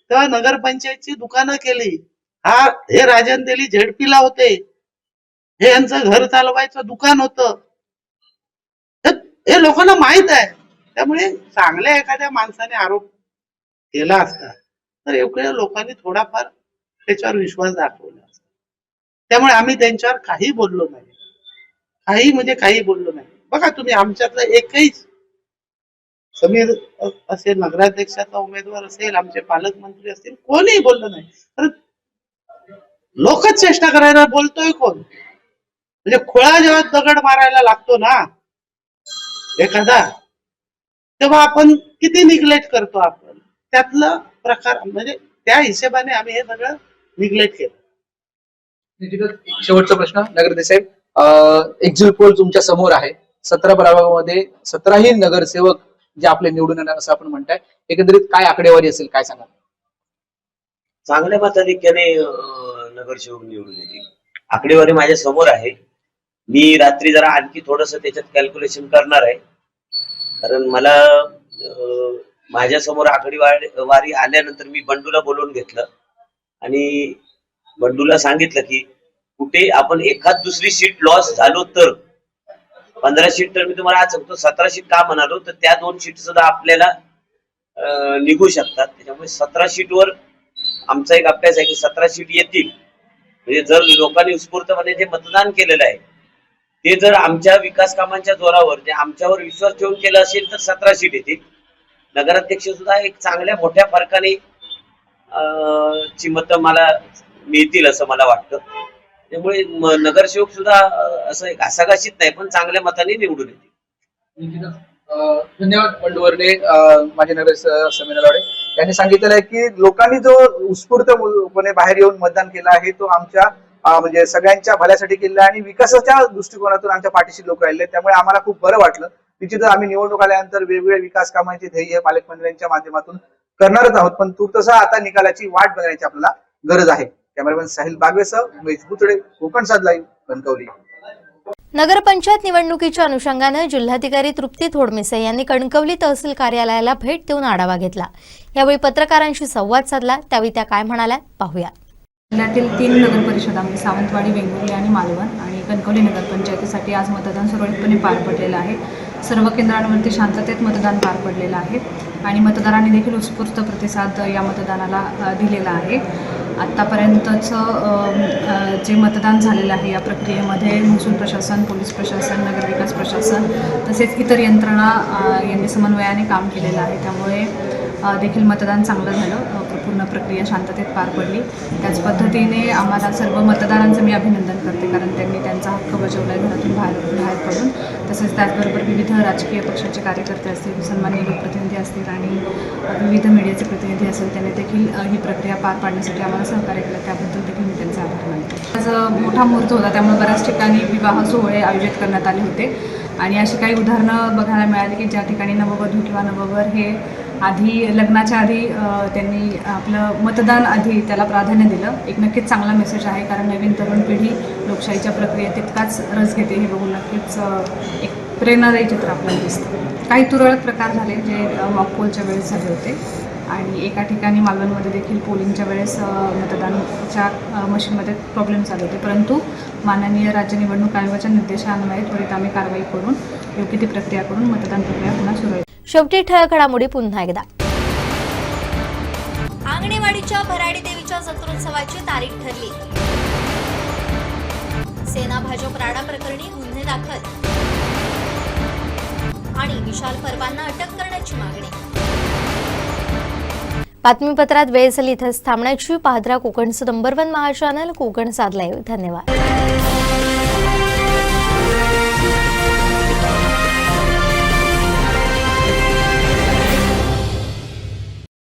तेव्हा नगरपंचायतची दुकानं केली. हे राजन तेली झेडपीला होते, हे यांचं घर चालवायचं दुकान होतं. हे लोकांना माहित आहे. त्यामुळे चांगल्या एखाद्या माणसाने आरोप केला असता तर एवढ्या लोकांनी थोडाफार त्याच्यावर विश्वास दाखवला असता. त्यामुळे आम्ही त्यांच्यावर काही बोललो नाही, काही बोललो नाही. बघा तुम्ही, आमच्यातलं एकही समीर असेल, नगराध्यक्षाचा उमेदवार असेल, आमचे पालकमंत्री असतील, कोणीही बोललं नाही. तर लोकच चेष्टा करायला बोलतोय कोण? म्हणजे खोळा जेव्हा दगड मारायला लागतो ना एखादा, तेव्हा आपण किती निग्लेक्ट करतो आपण. त्यातला प्रकार म्हणजे त्या हिशोबाने आम्ही हे सगळं निग्लेक्ट केलं. निश्चितच शेवटचा प्रश्न नगरदेव साहेब, एक्झिट पोल तुमच्या समोर आहे. 17 प्रभागामध्ये 17ही नगरसेवक जे आपले निवडून येणार असं आपण म्हणताय, एकंदरीत काय आकडेवारी असेल, काय सांगा? चांगल्या मताधिक्याने नगरसेवक निवडून येतील. आकडेवारी माझ्या समोर आहे. मी रात्री जरा आणखी थोडस त्याच्यात कॅल्क्युलेशन करणार आहे, कारण मला माझ्या समोर आकडेवारी आल्यानंतर मी बंडूला बोलवून घेतलं आणि बंडूला सांगितलं की कुठे आपण एखाद दुसरी सीट लॉस झालो तर 15 सीट तर मी तुम्हाला आज सांगतो 17 सीट का म्हणालो तर त्या 2 सीट सुद्धा आपल्याला निघू शकतात. त्याच्यामुळे 17 सीटवर आमचा एक अभ्यास आहे की 17 सीट येतील. म्हणजे जर लोकांनी उत्स्फूर्तपणे जे मतदान केलेलं आहे ते जर आमच्या विकास कामांच्या जोरावर जे आमच्यावर विश्वास ठेवून केलं असेल तर 17 सीट येतील. नगराध्यक्ष सुद्धा एक चांगल्या मोठ्या फरकाने ची मतं मला मिळतील असं मला वाटतं. त्यामुळे नगरसेवक सुद्धा असं एक घासाघाशीत नाही पण चांगल्या मताने निवडून येतील. धन्यवाद बंडू वर्डे. माझे नगरसेवक समीर लाडे यांनी सांगितलेलं आहे की लोकांनी जो उत्स्फूर्तपणे बाहेर येऊन मतदान केलं आहे तो आमच्या म्हणजे सगळ्यांच्या भल्यासाठी केलेला आहे आणि विकासाच्या दृष्टिकोनातून आमच्या पाठीशी लोक राहिले. त्यामुळे आम्हाला खूप बरं वाटलं. निश्चितच आम्ही निवडणूक आल्यानंतर वेगवेगळ्या विकास कामांचे ध्येय पालकमंत्र्यांच्या माध्यमातून करणारच आहोत, पण तूर्तसा आता निकालाची वाट बघण्याची आपल्याला गरज आहे. कॅमेरामॅन साहिल बागवेसह उमेश बुचडे, कोकण सात लाईव्ह, कणकवली. नगरपंचायत निवडणुकीच्या अनुषंगाने जिल्हाधिकारी तृप्ती थोडमिसे यांनी कणकवली तहसील कार्यालयाला भेट देऊन आढावा घेतला. यावेळी पत्रकारांशी संवाद साधला, त्यावेळी त्या काय म्हणाल्या पाहूया. जिल्ह्यातील 3 नगरपरिषदांमध्ये सावंतवाडी, वेंगुर्ले आणि मालवण आणि कणकवली नगरपंचायतीसाठी आज मतदान सुरळीतपणे पार पडलेलं आहे. सर्व केंद्रांवरती शांततेत मतदान पार पडलेलं आहे आणि मतदारांनी देखील उत्स्फूर्त प्रतिसाद या मतदानाला दिलेला आहे. आत्तापर्यंतचं जे मतदान झालेलं आहे या प्रक्रियेमध्ये महसूल प्रशासन, पोलीस प्रशासन, नगरविकास प्रशासन तसेच इतर यंत्रणा यांनी समन्वयाने काम केलेलं आहे. त्यामुळे देखील मतदान चांगलं झालं. पूर्ण प्रक्रिया शांततेत पार पडली. त्याच पद्धतीने आम्हाला सर्व मतदारांचं मी अभिनंदन करते, कारण त्यांनी त्यांचा हक्क बजावला आहे घरातून बाहेर पडून. तसेच त्याचबरोबर विविध राजकीय पक्षाचे कार्यकर्ते असतील, सन्माननीय लोकप्रतिनिधी असतील आणि विविध मीडियाचे प्रतिनिधी असतील, त्यांनी देखील ही प्रक्रिया पार पाडण्यासाठी आम्हाला सहकार्य केलं. त्याबद्दल देखील मी त्यांचा आभार मानते. आज मोठा मुहूर्त होता, त्यामुळे बऱ्याच ठिकाणी विवाह सोहळे आयोजित करण्यात आले होते आणि अशी काही उदाहरणं बघायला मिळाली की ज्या ठिकाणी नववधू किंवा नववर हे आधी लग्नाच्या आधी त्यांनी आपलं मतदान आधी त्याला प्राधान्य दिलं. एक नक्कीच चांगला मेसेज आहे, कारण नवीन तरुण पिढी लोकशाहीच्या प्रक्रियेत तितकाच रस घेते हे बघून नक्कीच एक प्रेरणादायी चित्र आपल्याला दिसतं. काही तुरळक प्रकार झाले जे मॉकपोलच्या वेळेस झाले होते आणि एका ठिकाणी मालवणमध्ये देखील पोलिंगच्या वेळेस मतदानाच्या मशीनमध्ये प्रॉब्लेम झाले होते, परंतु माननीय राज्य निवडणूक आयोगाच्या निर्देशान्वये त्वरित आम्ही कारवाई करून योग्य ती प्रक्रिया करून मतदान प्रक्रिया पुन्हा सुरू आहे. शेवटी ठळक घडामोडी पुन्हा एकदा. आंगणेवाडीच्या भराडी देवीच्या जत्रोत्सवाची तारीख ठरली. सेना भाजप राडा प्रकरणी गुन्हे दाखल आणि विशाल परवांना अटक करण्याची मागणी. बातमीपत्रात वेळ झाली इथंच थांबण्याची. पाहत राहा कोकणचं नंबर 1 महा चॅनल कोकण सात लाईव्ह. धन्यवाद.